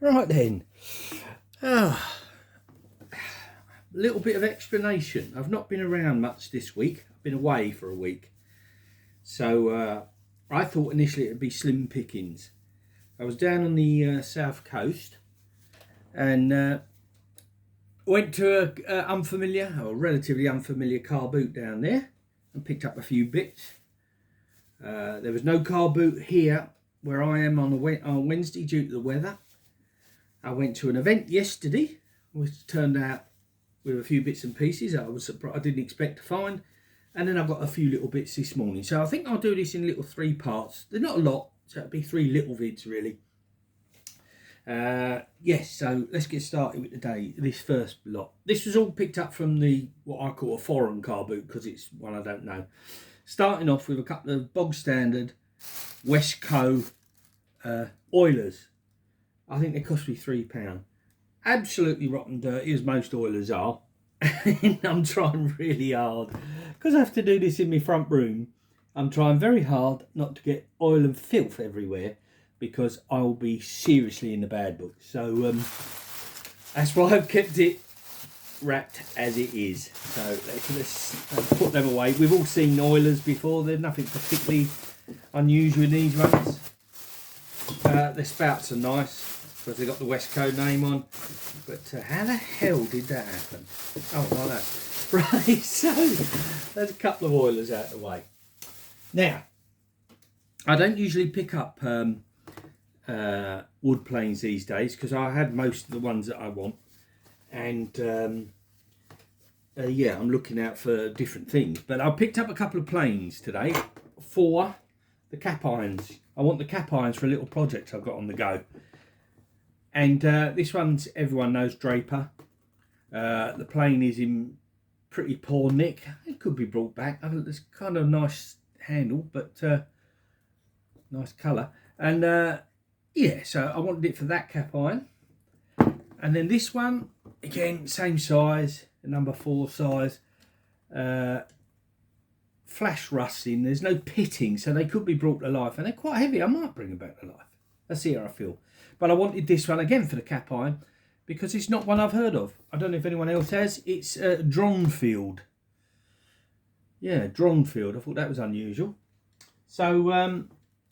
Right then, a little bit of explanation. I've not been around much this week. I've been away for a week. So I thought initially it'd be slim pickings. I was down on the south coast and went to a unfamiliar or relatively unfamiliar car boot down there and picked up a few bits. There was no car boot here where I am on Wednesday due to the weather. I went to an event yesterday, which turned out with a few bits and pieces I was surprised I didn't expect to find, and then I've got a few little bits this morning. So I think I'll do this in little 3 parts. They're not a lot, so it'll be 3 little vids really. Yes, so let's get started with the day. This first lot. This was all picked up from the what I call a foreign car boot because it's one I don't know. Starting off with a couple of bog standard Westco Oilers. I think they cost me £3. Absolutely rotten dirty, as most Oilers are. And I'm trying really hard, because I have to do this in my front room. I'm trying very hard not to get oil and filth everywhere, because I'll be seriously in the bad book. So that's why I've kept it wrapped as it is. So let's put them away. We've all seen Oilers before. There's nothing particularly unusual in these ones. The spouts are nice because they've got the Westco name on, but how the hell did that happen? Oh, like that. Right, so there's a couple of Oilers out of the way. Now, I don't usually pick up wood planes these days because I had most of the ones that I want, and yeah, I'm looking out for different things. But I picked up a couple of planes today for the cap irons. I want the cap irons for a little project I've got on the go. And this one's, everyone knows, Draper. The plane is in pretty poor nick. It could be brought back. It's kind of a nice handle, but nice colour. And yeah, so I wanted it for that cap iron. And then this one, again, same size, number 4 size. Flash rusting. There's no pitting, so they could be brought to life. And they're quite heavy. I might bring them back to life. Let's see how I feel. But I wanted this one again for the cap iron because it's not one I've heard of. I don't know if anyone else has. It's Dronfield. Yeah, Dronfield. I thought that was unusual. So,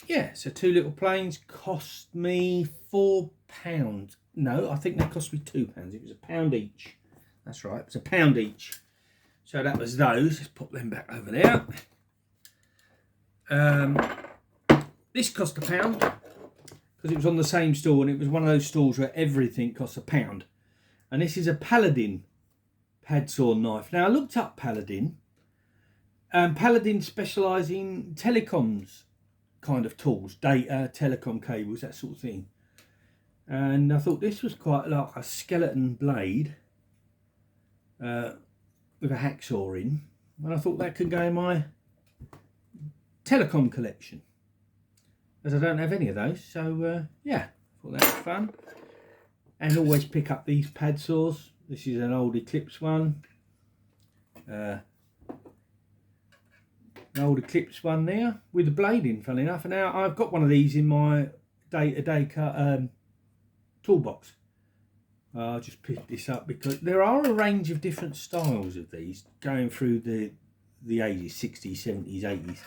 yeah, so 2 little planes cost me £4. No, I think they cost me £2. It was £1 each. That's right, it was £1 each. So that was those. Let's put them back over there. This cost £1. Because it was on the same store, and it was one of those stores where everything costs £1. And this is a Paladin pad saw knife. Now I looked up Paladin. Paladin specialise in telecoms kind of tools, data, telecom cables, that sort of thing. And I thought this was quite like a skeleton blade with a hacksaw in. And I thought that could go in my telecom collection, as I don't have any of those. So yeah, thought that was fun. And always pick up these pad saws. This is an old Eclipse one. An old Eclipse one there with the blade in, funny enough. And now I've got one of these in my day-to-day toolbox. I'll just pick this up because there are a range of different styles of these going through the ages, 60s, 70s, 80s.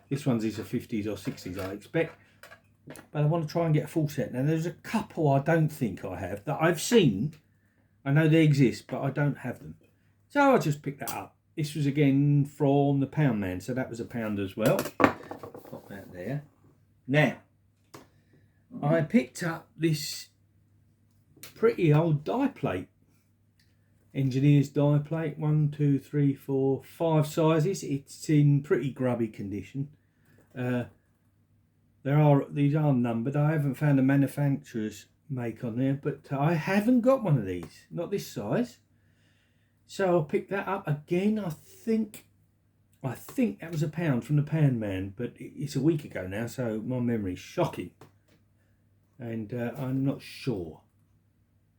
This one's is a 50s or 60s, I expect. But I want to try and get a full set. Now, there's a couple I don't think I have that I've seen. I know they exist, but I don't have them. So I'll just pick that up. This was again from the Pound Man, so that was £1 as well. Pop that there. Now, I picked up this pretty old die plate. Engineer's die plate. 1, 2, 3, 4, 5 sizes. It's in pretty grubby condition. These are numbered. I haven't found a manufacturer's make on there, but I haven't got one of these, not this size. So I'll pick that up again. I think that was £1 from the Pound Man, but it's a week ago now, so my memory's shocking, and I'm not sure.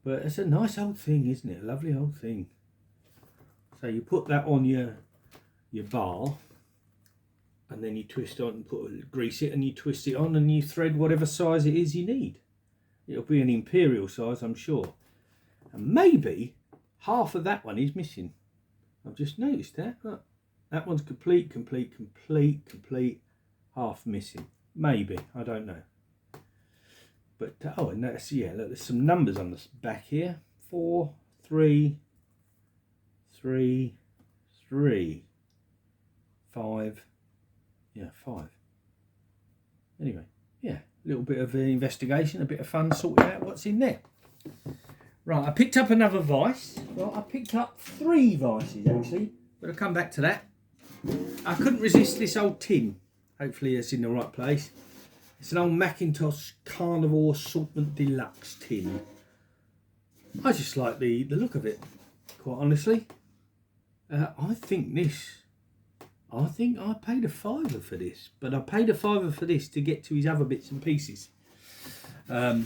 But it's a nice old thing, isn't it? A lovely old thing. So you put that on your bar, and then you twist it on and grease it, and you twist it on, and you thread whatever size it is you need. It'll be an imperial size, I'm sure. And maybe half of that one is missing. I've just noticed that. Look, that one's complete. Half missing. Maybe, I don't know. But oh, and that's, yeah, look, there's some numbers on the back here. 4, 3, 3, 3, 5. Yeah, 5. Anyway, yeah, a little bit of investigation, a bit of fun sorting out what's in there. Right, I picked up another vice. Well, I picked up 3 vices actually, but I'll come back to that. I couldn't resist this old tin. Hopefully it's in the right place. It's an old Macintosh Carnivore Assortment Deluxe tin. I just like the look of it, quite honestly. I think I paid a £5 for this, but I paid a £5 for this to get to his other bits and pieces. Yeah,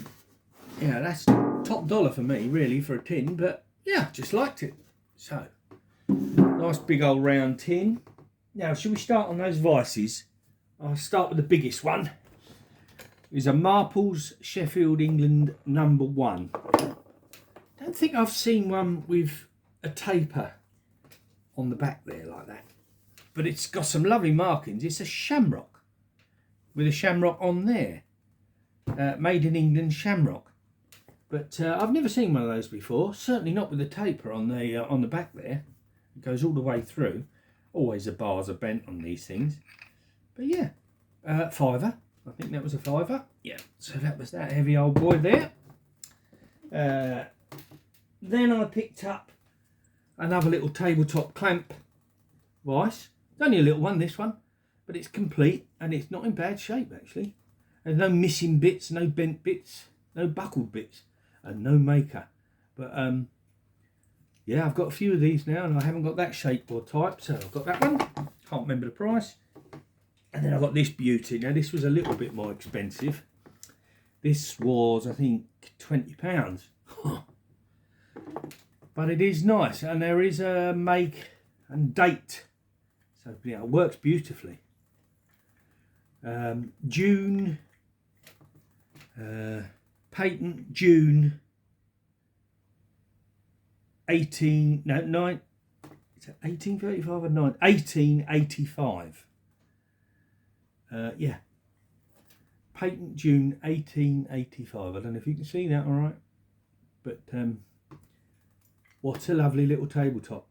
that's top dollar for me, really, for a tin, but yeah, just liked it. So, nice big old round tin. Now, should we start on those vices? I'll start with the biggest one. It's a Marples Sheffield, England #1. Don't think I've seen one with a taper on the back there like that. But it's got some lovely markings. It's a shamrock with a shamrock on there. Made in England shamrock. But I've never seen one of those before. Certainly not with the taper on the back there. It goes all the way through. Always the bars are bent on these things. But yeah, £5. I think that was a £5. Yeah, so that was that heavy old boy there. Then I picked up another little tabletop clamp vice. It's only a little one, this one, but it's complete and it's not in bad shape actually. There's no missing bits, no bent bits, no buckled bits, and no maker. But yeah, I've got a few of these now and I haven't got that shape or type, so I've got that one. Can't remember the price. And then I've got this beauty. Now this was a little bit more expensive. This was, I think, £20. But it is nice, and there is a make and date. So yeah, it works beautifully. June, patent June 1835 or 1885. Yeah, patent June 1885. I don't know if you can see that all right, but what a lovely little tabletop,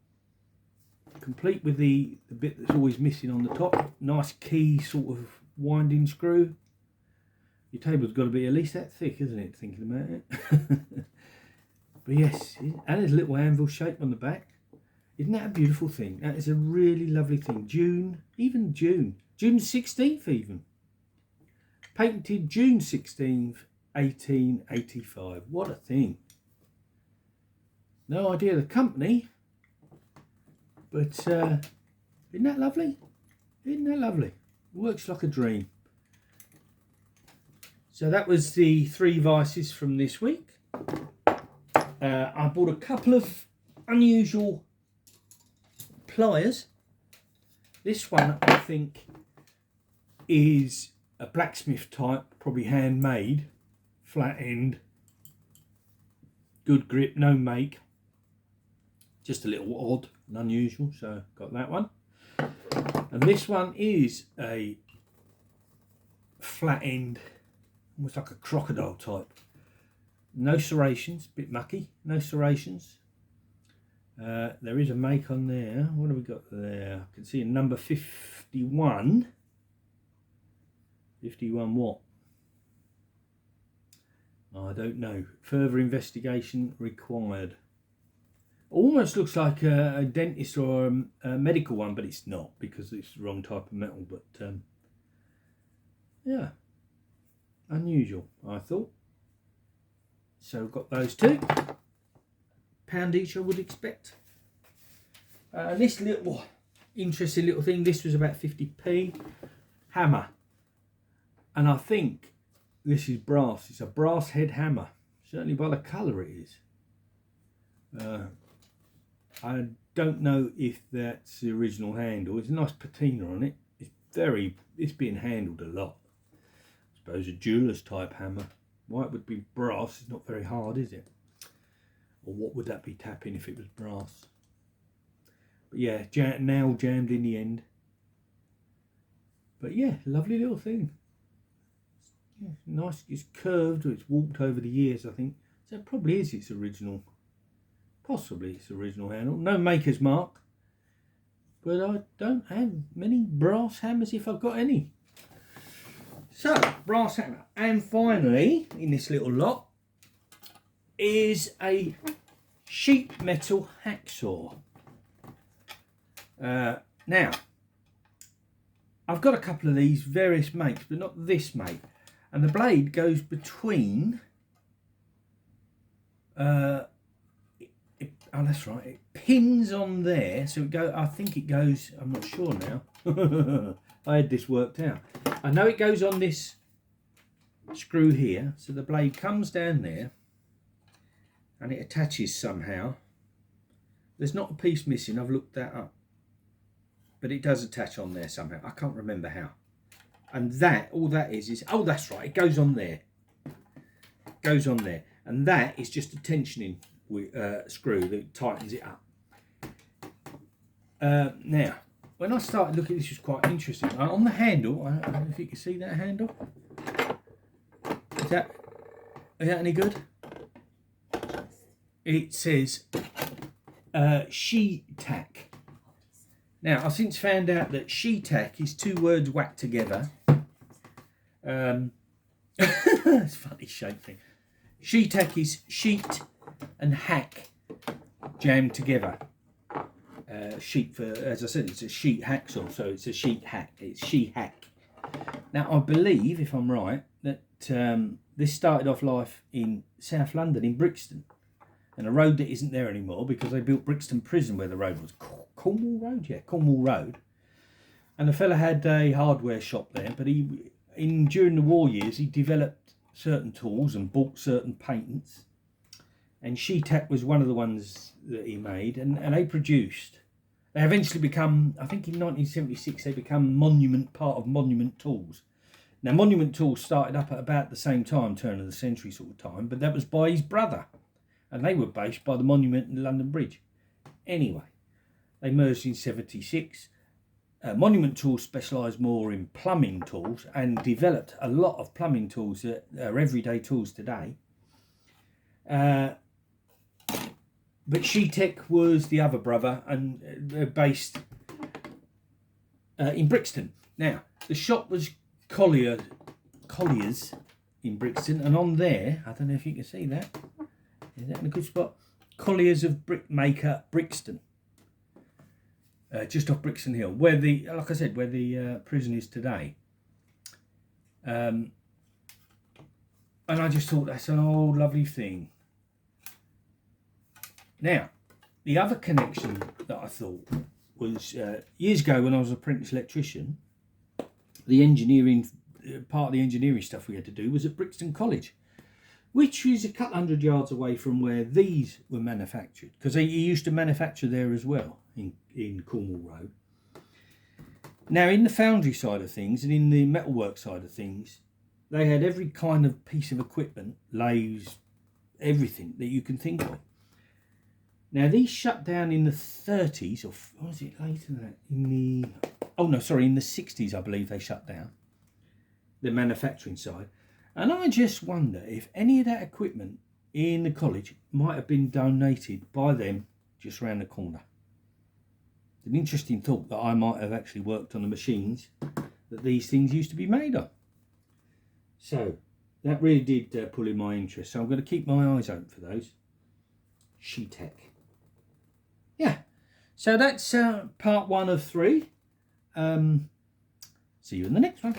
complete with the bit that's always missing on the top. Nice key sort of winding screw. Your table's got to be at least that thick, isn't it, thinking about it? But yes, and there's a little anvil shape on the back. Isn't that a beautiful thing? That is a really lovely thing. June 16th even. Patented June 16th, 1885. What a thing. No idea the company, but isn't that lovely? Isn't that lovely? Works like a dream. So that was the 3 vices from this week. I bought a couple of unusual pliers. This one I think is a blacksmith type, probably handmade, flat end, good grip, no make, just a little odd and unusual, so got that one. And this one is a flat end, almost like a crocodile type. No serrations, bit mucky, no serrations. There is a make on there. What have we got there? I can see a number 51. 51 what? I don't know. Further investigation required. Almost looks like a dentist or a medical one, but it's not because it's the wrong type of metal. But yeah, unusual, I thought. So got those 2. £1 each, I would expect. This little interesting little thing, this was about 50p. Hammer. And I think this is brass. It's a brass head hammer. Certainly by the colour it is. I don't know if that's the original handle. It's a nice patina on it. It's been handled a lot. I suppose a jeweller's type hammer. Why it would be brass is not very hard, is it? Or what would that be tapping if it was brass? But yeah, nail jammed in the end. But yeah, lovely little thing. Yeah, nice, it's curved, or it's warped over the years, I think. So it probably is its original, possibly its original handle. No maker's mark. But I don't have many brass hammers if I've got any. So, brass hammer. And finally, in this little lot, is a sheet metal hacksaw. Now, I've got a couple of these, various makes, but not this make. And the blade goes between... oh, that's right. It pins on there, so I think it goes. I'm not sure now. I had this worked out. I know it goes on this screw here, so the blade comes down there, and it attaches somehow. There's not a piece missing. I've looked that up, but it does attach on there somehow. I can't remember how. And that, all that is oh, that's right. It goes on there. Goes on there, and that is just a tensioning screw that tightens it up. Now, when I started looking, this was quite interesting. On the handle, I don't know if you can see that handle. Is that any good? It says she-tack. Now, I've since found out that she-tack is two words whacked together. It's a funny shape thing. She-tack is sheet and hack jammed together. Sheet, for, as I said, it's a sheet hacksaw, so it's a sheet hack. It's she-hack. Now, I believe, if I'm right, that this started off life in South London, in Brixton, and a road that isn't there anymore because they built Brixton Prison where the road was. Cornwall Road, yeah, Cornwall Road. And the fella had a hardware shop there, but during the war years, he developed certain tools and bought certain patents. And she-tack was one of the ones that he made, and they produced. They eventually become, I think in 1976, they become part of Monument Tools. Now, Monument Tools started up at about the same time, turn of the century sort of time, but that was by his brother. And they were based by the Monument and London Bridge. Anyway, they merged in 76. Monument Tools specialised more in plumbing tools and developed a lot of plumbing tools that are everyday tools today. But she-tack was the other brother, and they're based in Brixton. Now, the shop was Colliers in Brixton, and on there, I don't know if you can see that. Is that in a good spot? Colliers of Brickmaker, Brixton. Just off Brixton Hill, where like I said, where the prison is today. And I just thought that's an old lovely thing. Now, the other connection that I thought was years ago when I was an apprentice electrician, the engineering part of the engineering stuff we had to do was at Brixton College, which is a couple hundred yards away from where these were manufactured, because they used to manufacture there as well in Cornwall Road. Now, in the foundry side of things and in the metalwork side of things, they had every kind of piece of equipment, lathes, everything that you can think of. Now, these shut down in the 30s, or was it later than that? In the 60s, I believe they shut down, the manufacturing side. And I just wonder if any of that equipment in the college might have been donated by them just round the corner. It's an interesting thought that I might have actually worked on the machines that these things used to be made on. So, that really did pull in my interest. So I'm going to keep my eyes open for those. she-tack. Yeah, so that's part 1 of 3. See you in the next one.